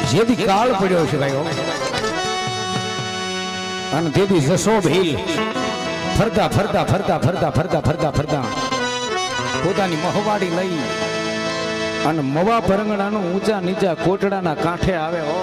જેથી કાળ પડ્યો છે ભાઈઓ અને તેથી જશો ભીલ ફરતા ફરતા ફરતા ફરતા ફરતા ફરતા ફરતા પોતાની મહવાડી લઈ અને મવા પરંગણાનું ઊંચા નીચા કોટડાના કાંઠે આવે હો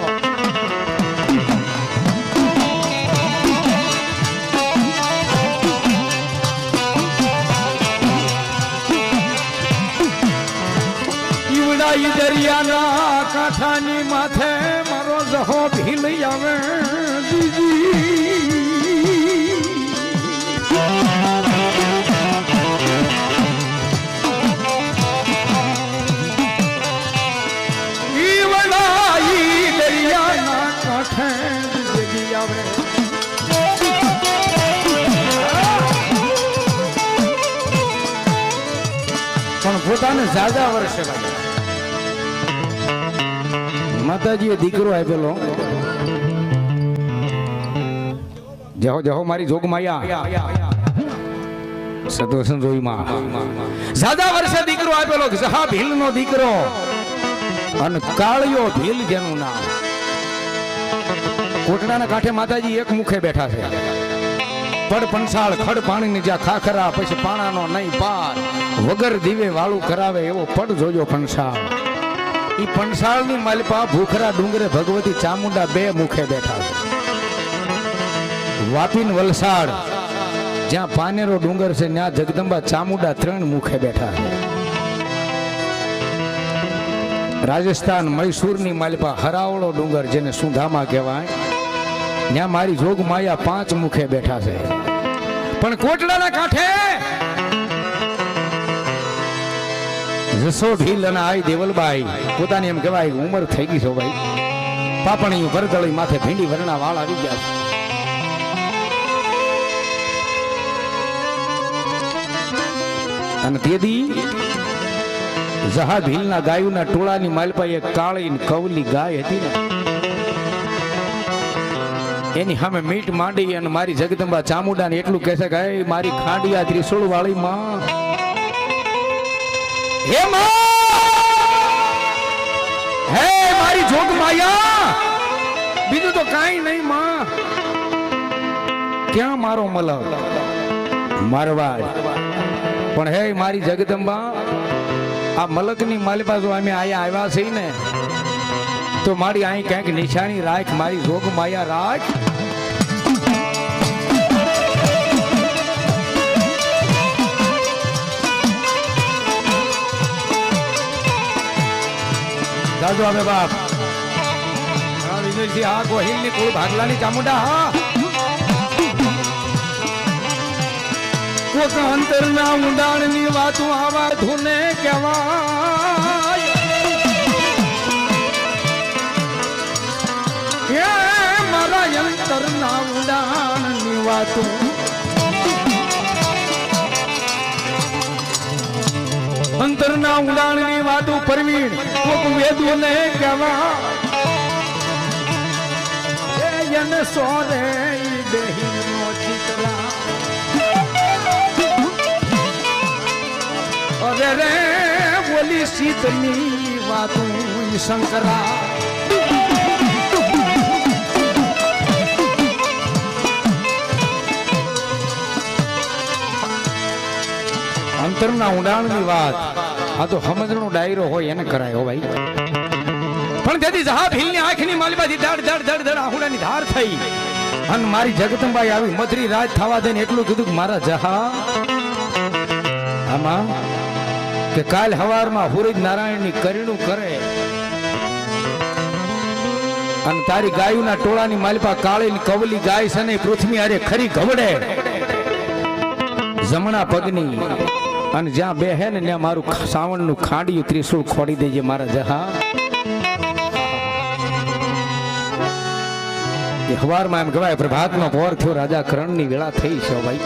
ઈવડા દરિયાના કાંઠાની માથે મારો જહો ભીલ આવે પણ પોતાને જાજા વર્ષે માતાજીએ દીકરો આપેલો જહો જહો મારી જોગમાયા સદોસન રોઈમાં જાજા વર્ષે દીકરો આપેલો જહા ભીલનો દીકરો અને કાળિયો ભીલ જેનું નામ કોટડાના કાંઠે માતાજી એક મુખે બેઠા છે પડ પંસાળ ખડ પાણીની જ્યાં ખાખરા પછી પાણાનો નહીં પાર વગર દીવે વાળું કરાવે એવો પડ જોજો પંસાળ ઈ પંસાળની માલપા ભૂખરા ડુંગરે ભગવતી ચામુંડા બે મુખે બેઠા છે વાપીન વલસાડ જ્યાં પાનેરો ડુંગર છે ત્યાં જગદંબા ચામુંડા ત્રણ મુખે બેઠા છે રાજસ્થાન મૈસૂરની માલપા હરાવળો ડુંગર જેને સુંધામાં કહેવાય ત્યાં મારી જોગ માયા પાંચ મુખે બેઠા છે પણ કોટડાના કાંઠે જસો ભીલ અને આઈ દેવલબાઈ પોતાની એમ કહેવાય ઉંમર થઈ ગઈ છે ભાઈ પાપણી વરદળી માથે ભીંડી વરણા વાળ આવી ગયા છે અને તેદી જહા ભીલના ગાયોના ટોળાની માલપા એક કાળી કવલી ગાય હતી ને એની સામે મીટ માંડી અને મારી જગદંબા ચામુંડા ને એટલું કહે છે કે મારી ખાંડિયા ત્રિશુળ વાળી માં હે મારી જોગ માયા બીજું તો કાંઈ નહીં માં ક્યાં મારો મલક મારવાડ પણ હે મારી જગદંબા આ મલકની માલિપા જો અમે આયા આવ્યા છે ને તો મારી અહીં ક્યાંક નિશાની રાખ મારી જોગ માયા રાખ દાદો અમે બાપ વિજયસિંહ હા ગોહિલની કુળ ભાગલાની ચામુંડા હા કોક અંતરના ઊંડાણની વાતો આવા ધૂને કહેવાય મારા અંતરના ઊંડાણની વાતો અંતરના ઊંડાણની વાતો પરવીણ કોક વેદોને કહેવાય એને સોરે દેહીનો ચિતરા અરે રે બોલી શીતની વાતું શંકરા અંતરના ઊંડાણની વાત આ તો સમજણનો ડાયરો હોય એને કરાય હો ભાઈ પણ તેથી જહા ભીલની આંખની માલિબાથી ધડ ધડ ધડ ધડ આહુડાની ધાર થઈ અને મારી જગદંબાઈ આવી મધરી રાત થવા દઈને એટલું કીધું કે મારા જહા આમાં કે કાલ હવારમાં હુરજ નારાયણની કરીણું કરે અને તારી ગાયોના ટોળાની માલિપા કાળી કવલી ગાય છે ને પૃથ્વી આરે ખરી ઘવડે જમણા પગની અને જ્યાં બે હે ને ત્યાં મારું સાવણનું ખાંડિયું ત્રિશુળ ખોડી દેજે મારા જહા હવારમાં એમ કહેવાય પ્રભાતનો પોર થયો રાજા કરણની વેળા થઈ છે ભાઈ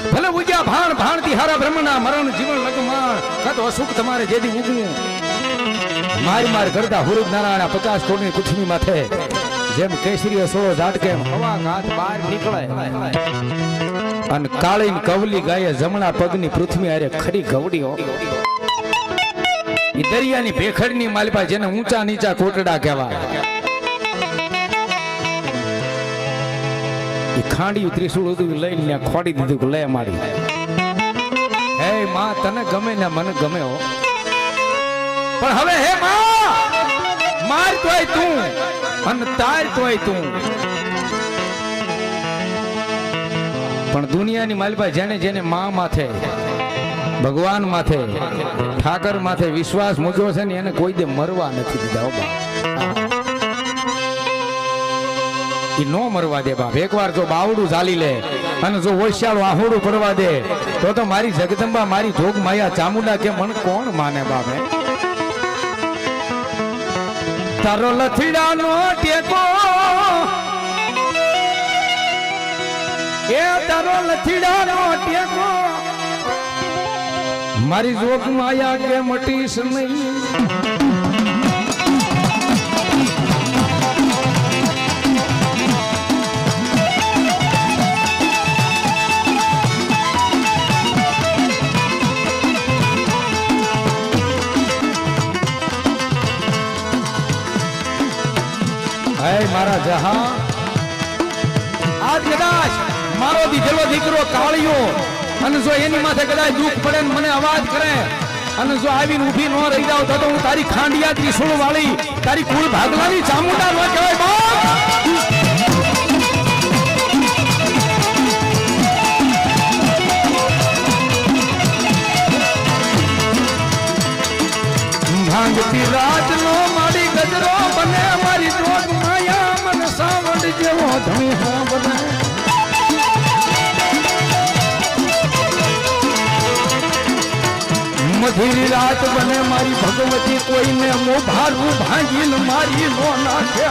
ભલે ઉગ્યા ભાણ ભાણથી હારા બ્રહ્મના મરણ જીવન લગમાં કાં તો અસુખ તમારે જેથી ઉગવું માર કરતા હુરજ નારાયણ 50 કરોડની પૃથ્વી માથે જેમ કેસરીય સોળો ઝાટકે હવા હાથ બહાર નીકળે અને કાળી કવલી ગાયે જમણા પગની પૃથ્વી આરે ખરી ગવડીઓ ઈ દરિયાની ભેખડની માલપા જેને ઊંચા નીચા કોટડા કહેવાય એ ખાંડી ત્રિશુળ હતું લઈને ખોડી દીધું કે લે મારી હે માં તને ગમે ને મને ગમે હો પણ હવે હે માં માર તોય તું અને તાર તોય તું પણ દુનિયાની માલપા જેને જેને માં માથે ભગવાન માથે ઠાકર માથે વિશ્વાસ મૂક્યો છે ને એને કોઈ દે મરવા નથી દીધા બાપ એ નો મરવા દે બાપ એકવાર જો બાવડું ચાલી લે અને જો ઓશિયાળું આહોડું પડવા દે તો મારી જગદંબા મારી જોગ માયા ચામુંડા કે મન કોણ માને બાપે તારો લથીડાનો ટેકો એ તારો લથીડાનો ટેકો મારી જોગ માયા કે મટીશ નહીં મારા જહા આજ કદાચ મારો દીધેલો દીકરો કાળિયો અને જો એની માથે કદાચ દુઃખ પડે ને મને અવાજ કરે અને જો આવીને ઊભી ન રહી જાવ તો હું તારી ખાંડિયા ત્રિશુળ વાળી તારી કુળ ભાગલાની ચામુંડા ન કહેવાય ભાંગતી રાત નો મારી ગજરો બને મારી જોગ સાવડ જેવો ધણી બને મધુરી રાત બને મારી ભગવતી કોઈને મોભારું ભાંગીને મારી નો નાખે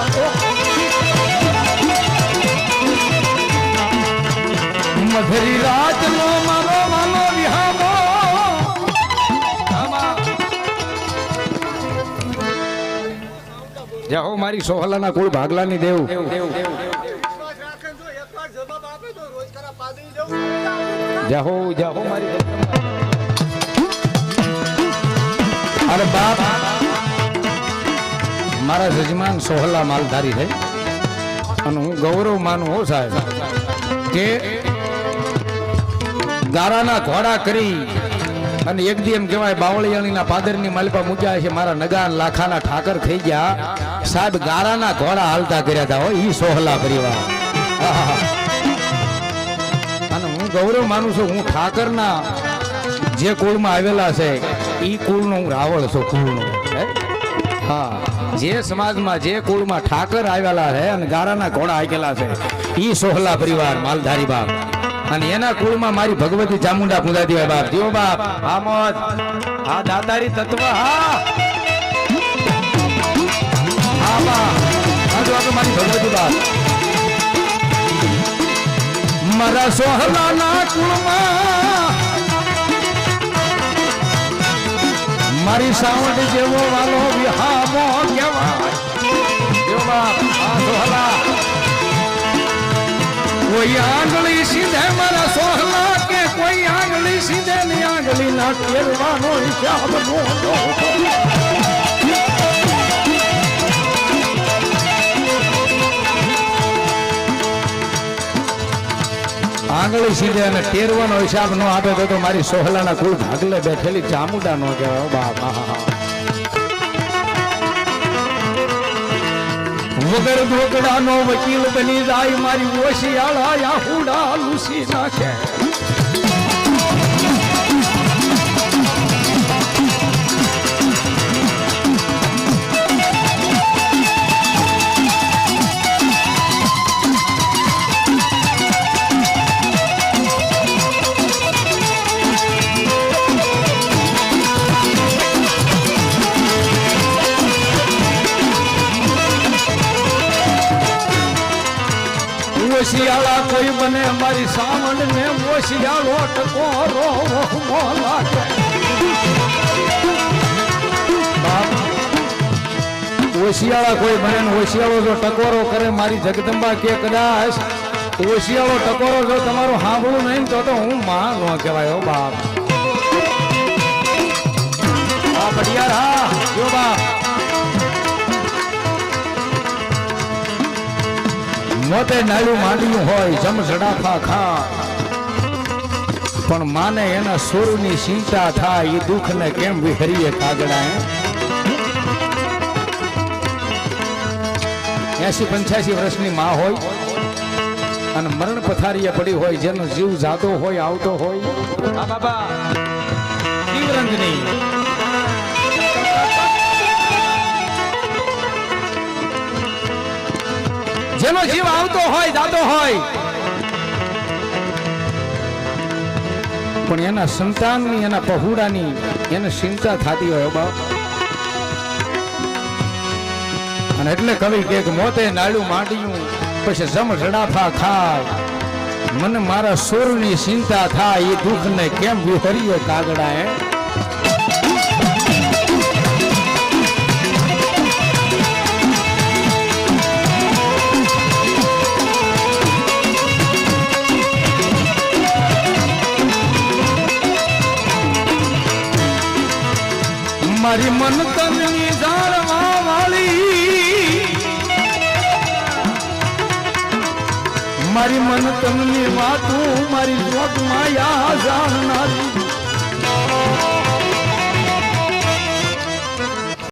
મધુરી રાત નો મારો માનો વિહામો જાઓ મારી સોહલાના કુળ ભાગલાની દેવ જાઓ જાઓ મારી અરે બાપ મારા જજમાન સોહલા માલધારી છે અને હું ગૌરવ માનું હો સાહેબ કે ગારાના ઘોડા કરી અને એક દી એમ કહેવાય બાવળિયાણીના પાદરની માલપા મૂક્યા છે મારા નગા લાખાના ઠાકર થઈ ગયા સાહેબ ગારાના ઘોડા હાલતા કર્યા હતા હો ઈ સોહલા પરિવાર અને હું ગૌરવ માનું છું હું ઠાકરના જે કુળમાં આવેલા છે ઈ કુળનો હું રાવળ છું કુળનો હા જે સમાજમાં જે કુળમાં ઠાકર આવેલા છે અને ગારાના ઘોડા આવેલા છે ઈ સોહલા પરિવાર માલધારી બાપ અને એના કુળમાં મારી ભગવતી ચામુંડા પૂજાતી હોય બાપ જીવો બાપ આમોદ આ દાતારી તત્વ હા હા બાપ આ જો મારી ભગવતી બાપ મારા સોહલાના કુળમાં મારી સાવડ જેવો વાલો વિહામો કહેવાય જીવો બાપ આ સોહલા કોઈ આંગળી સીધે મારા સોહલા કે કોઈ આંગળી સીધે ની આંગળી ના કેળવાનો હિસાબ નો આંગળી સીધે અને ટેરવાનો હિસાબ નો આપે તો મારી સોહલાના કુળ ભાગલે બેઠેલી ચામુંડા નો કહેવાય બાપ વગર ઢોકડાનો વકીલ બની જાય મારી ઓશિયાળા યાહુડા લૂસી નાખે ઓશિયાળા કોઈ બને મારી સાવણ ને ઓશિયાળો ટકોરો લાગે ઓશિયાળા કોઈ બને ઓશિયાળો જો ટકોરો કરે મારી જગદંબા કે કદાચ ઓશિયાળો ટકોરો જો તમારું સાંભળવું નહીં તો હું માં નો કહેવાય બાપ બઢિયાર હા જો બાપ મોતે નાળું માંડ્યું હોય જમ જડાફા ખા પણ માને એના સુરની ચિંતા થાય એ દુઃખ ને કેમ વિહરીએ કાગડા 80-85 વર્ષની માં હોય અને મરણ પથારીએ પડી હોય જેનો જીવ જાતો હોય આવતો હોય આ બાબા શિવરંજની જેનો જીવ આવતો હોય જાતો હોય પણ એના સંતાનની એના પહુડાની એને ચિંતા થતી હોય બાપ અને એટલે કવિ કે મોતે નાળું માંડ્યું પછી જમ જડાફા ખાય મને મારા સોરની ચિંતા થાય એ દુઃખ ને કેમ વિહરીએ કાગડા મારી મન તનની જાળવા વાળી મારી મન તનની વાતું મારી જોગ માયા જાણનારી